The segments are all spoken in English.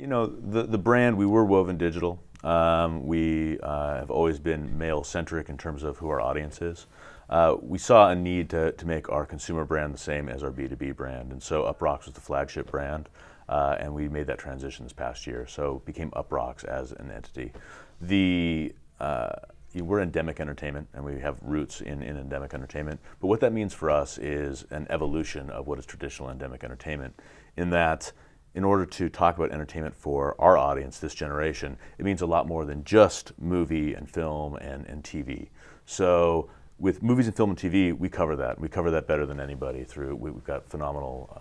The brand, we were woven digital. We have always been male-centric in terms of who our audience is. We saw a need to make our consumer brand the same as our B2B brand, and so UPROXX was the flagship brand, and we made that transition this past year, so it became UPROXX as an entity. We're endemic entertainment, and we have roots in endemic entertainment, but what that means for us is an evolution of what is traditional endemic entertainment, in that in order to talk about entertainment for our audience, this generation, it means a lot more than just movie and film and TV. So with movies and film and TV, we cover that. We cover that better than anybody we've got phenomenal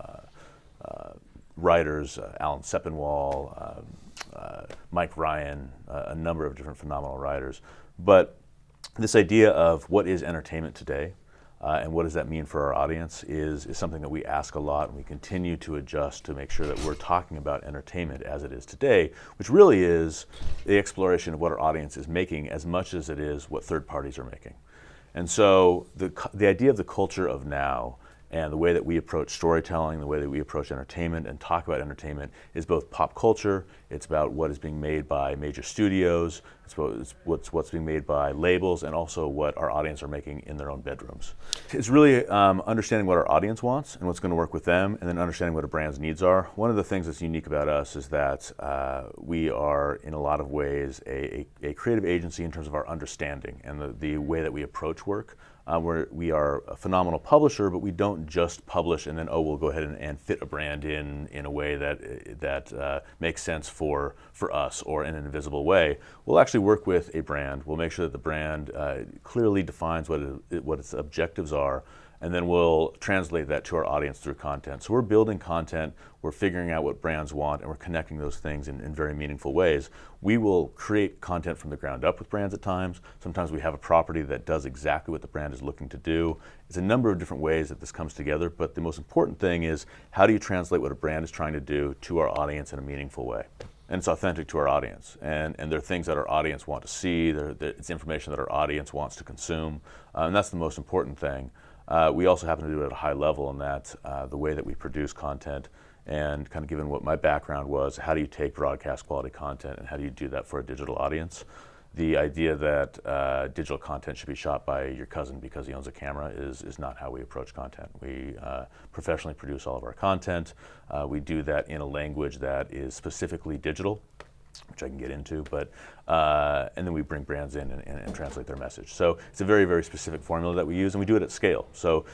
writers, Alan Sepinwall, Mike Ryan, a number of different phenomenal writers. But this idea of what is entertainment today, and what does that mean for our audience is something that we ask a lot, and we continue to adjust to make sure that we're talking about entertainment as it is today, which really is the exploration of what our audience is making as much as it is what third parties are making. And so the idea of the culture of now and the way that we approach storytelling, the way that we approach entertainment and talk about entertainment is both pop culture, it's about what is being made by major studios, it's what's being made by labels, and also what our audience are making in their own bedrooms. It's really understanding what our audience wants and what's going to work with them, and then understanding what a brand's needs are. One of the things that's unique about us is that we are, in a lot of ways, a creative agency in terms of our understanding and the way that we approach work. We are a phenomenal publisher, but we don't just publish and then, we'll go ahead and fit a brand in a way that makes sense for us or in an invisible way. We'll actually work with a brand. We'll make sure that the brand clearly defines what its objectives are, and then we'll translate that to our audience through content. So we're building content, we're figuring out what brands want, and we're connecting those things in very meaningful ways. We will create content from the ground up with brands at times. Sometimes we have a property that does exactly what the brand is looking to do. It's a number of different ways that this comes together, but the most important thing is how do you translate what a brand is trying to do to our audience in a meaningful way? And it's authentic to our audience. And there are things that our audience want to see, it's information that our audience wants to consume, and that's the most important thing. We also happen to do it at a high level in that the way that we produce content, and kind of given what my background was, how do you take broadcast quality content and how do you do that for a digital audience? The idea that digital content should be shot by your cousin because he owns a camera is not how we approach content. We professionally produce all of our content. We do that in a language that is specifically digital, which I can get into, but and then we bring brands in and translate their message. So it's a very, very specific formula that we use, and we do it at scale. So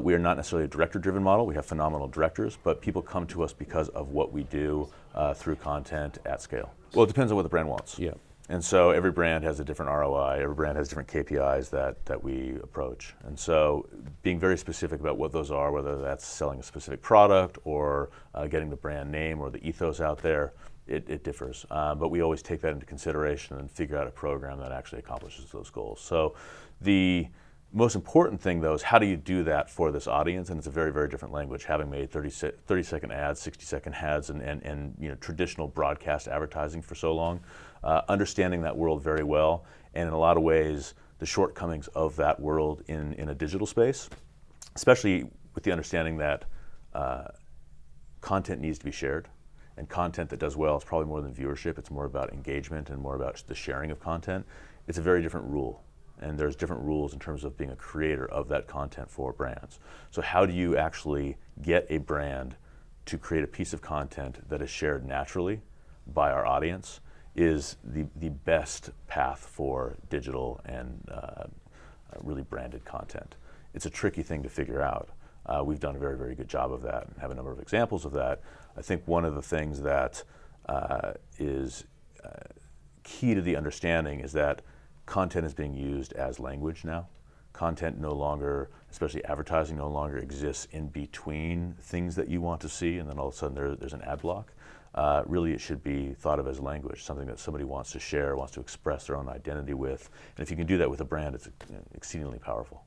we are not necessarily a director-driven model. We have phenomenal directors, but people come to us because of what we do through content at scale. Well, it depends on what the brand wants. Yeah. And so every brand has a different ROI, every brand has different KPIs that we approach. And so being very specific about what those are, whether that's selling a specific product or getting the brand name or the ethos out there, it differs. But we always take that into consideration and figure out a program that actually accomplishes those goals. So the most important thing, though, is how do you do that for this audience? And it's a very, very different language, having made 30-second ads, 60-second ads, and traditional broadcast advertising for so long. Understanding that world very well, and in a lot of ways, the shortcomings of that world in a digital space, especially with the understanding that content needs to be shared, and content that does well is probably more than viewership. It's more about engagement and more about the sharing of content. It's a very different rule, and there's different rules in terms of being a creator of that content for brands. So how do you actually get a brand to create a piece of content that is shared naturally by our audience is the best path for digital and really branded content. It's a tricky thing to figure out. We've done a very, very good job of that and have a number of examples of that. I think one of the things that is key to the understanding is that content is being used as language now. Content no longer, especially advertising, no longer exists in between things that you want to see and then all of a sudden there's an ad block. Really it should be thought of as language, something that somebody wants to share, wants to express their own identity with. And if you can do that with a brand, it's exceedingly powerful.